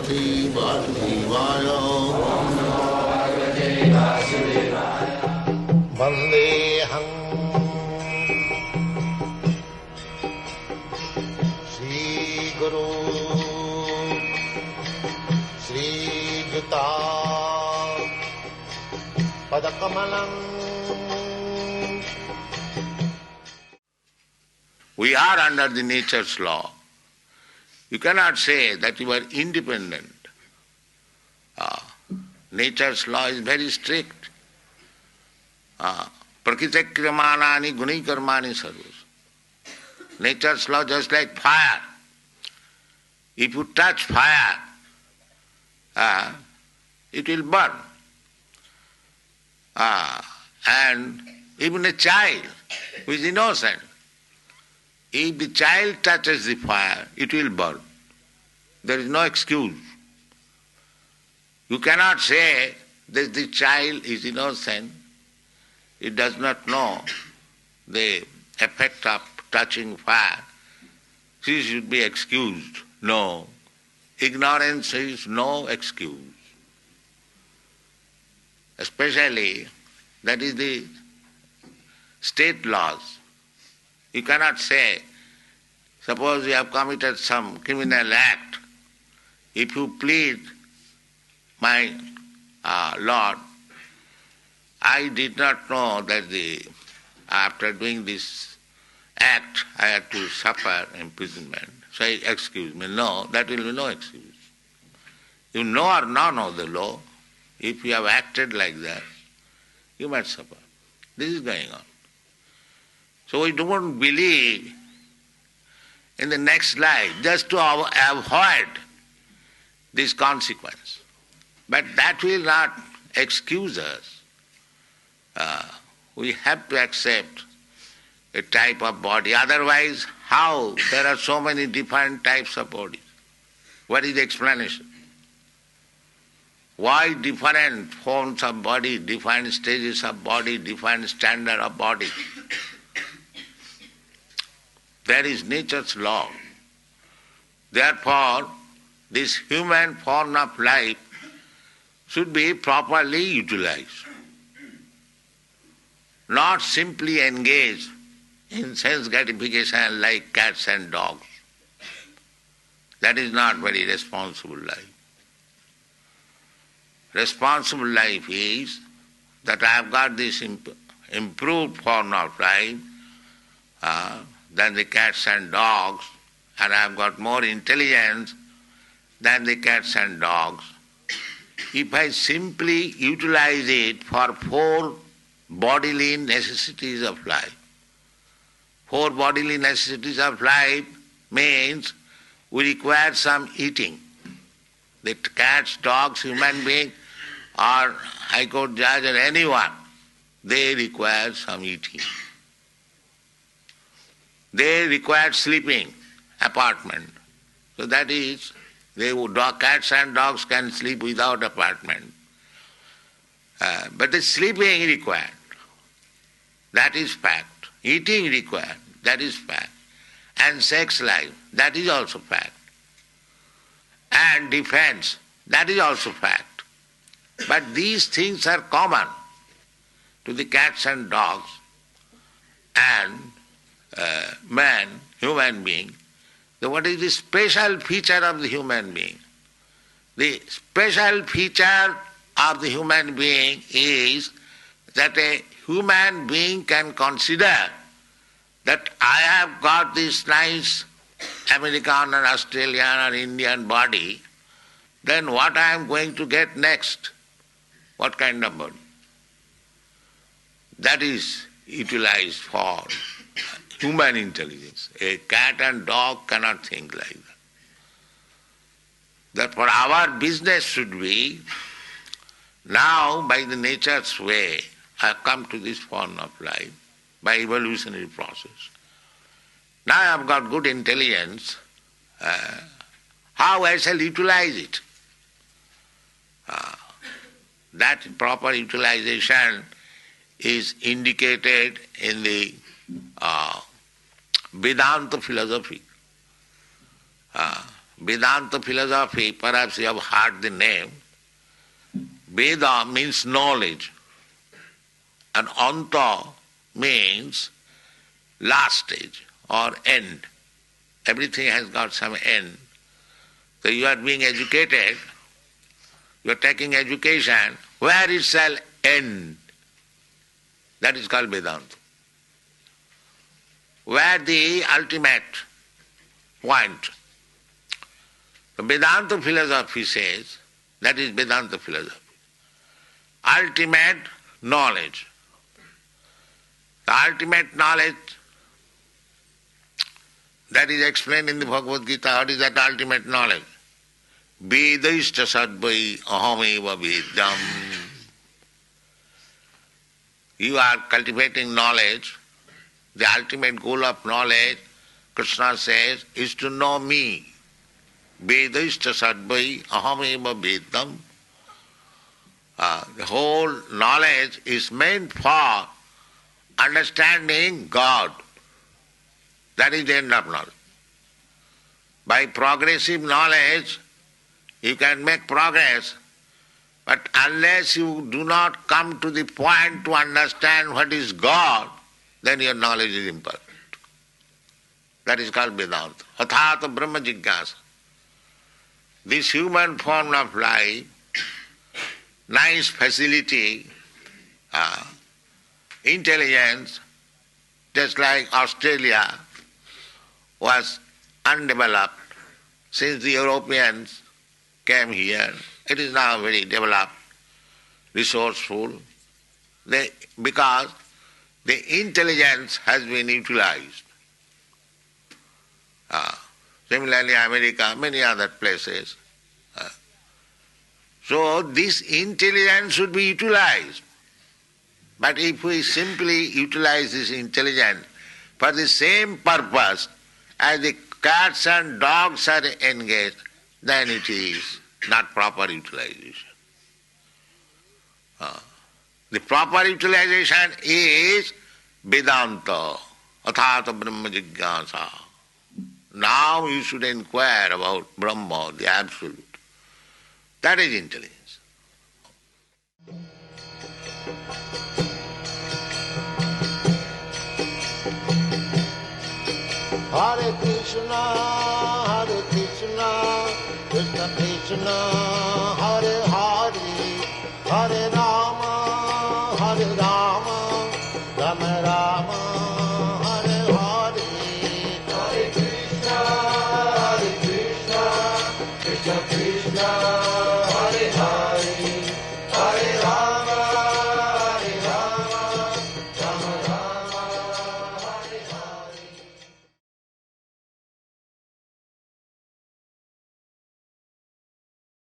Bhagavate Vasudevaya. Vandeham Shri Guru Shri Juta Padakamalam. We are under the nature's law. You cannot say that you are independent. Nature's law is very strict. Prakritakriyamanani gunaikarmani sarvas. Nature's law just like fire. If you touch fire, it will burn. And even a child who is innocent, if the child touches the fire, it will burn. There is no excuse. You cannot say that the child is innocent, it does not know the effect of touching fire. She should be excused. No. Ignorance is no excuse. Especially, that is the state laws. You cannot say, suppose you have committed some criminal act, if you plead, my Lord, I did not know that after doing this act I had to suffer imprisonment, so excuse me. No, that will be no excuse. You know or not know the law, if you have acted like that, you might suffer. This is going on. So we don't believe in the next life just to avoid this consequence. But that will not excuse us. We have to accept a type of body. Otherwise, how? There are so many different types of bodies. What is the explanation? Why different forms of body, different stages of body, different standard of body? That is nature's law. Therefore, this human form of life should be properly utilized. Not simply engaged in sense gratification like cats and dogs. That is not very responsible life. Responsible life is that I have got this improved form of life than the cats and dogs, and I have got more intelligence than the cats and dogs. If I simply utilize it for 4 bodily necessities of life, 4 bodily necessities of life means we require some eating. The cats, dogs, human being, or High Court judge or anyone, they require some eating. They require sleeping, apartment. So that is, cats and dogs can sleep without apartment. But the sleeping required, that is fact. Eating required, that is fact. And sex life, that is also fact. And defense, that is also fact. But these things are common to the cats and dogs and man, human being. So what is the special feature of the human being? The special feature of the human being is that a human being can consider that I have got this nice American or Australian or Indian body, then what I am going to get next? What kind of body? That is utilized for human intelligence. A cat and dog cannot think like that. Therefore our business should be, now by the nature's way, I have come to this form of life, by evolutionary process. Now I have got good intelligence, how I shall utilize it? That proper utilization is indicated in the Vedanta philosophy. Vedanta philosophy, perhaps you have heard the name. Veda means knowledge, and anta means last stage or end. Everything has got some end. So you are being educated, you are taking education, where it shall end. That is called Vedanta. Where the ultimate point. The Vedanta philosophy says, that is Vedanta philosophy. Ultimate knowledge. The ultimate knowledge, that is explained in the Bhagavad-gita. What is that ultimate knowledge? Vedaishta sadvai ahameva vedyam. You are cultivating knowledge. The ultimate goal of knowledge, Krishna says, is to know me. Vedaishta sadvai ahameva vedyam. The whole knowledge is meant for understanding God. That is the end of knowledge. By progressive knowledge, you can make progress, but unless you do not come to the point to understand what is God, then your knowledge is imperfect. That is called Vedanta. Athata Brahma Jigyasa. This human form of life, nice facility, intelligence, just like Australia was undeveloped since the Europeans came here. It is now very developed, resourceful, because the intelligence has been utilized. Similarly, America, many other places. So this intelligence should be utilized. But if we simply utilize this intelligence for the same purpose as the cats and dogs are engaged, then it is not proper utilization. The proper utilization is Vedanta, Athata Brahma Jigyasa. Now you should inquire about Brahma, the Absolute. That is intelligence. Hare Krishna, Krishna Krishna,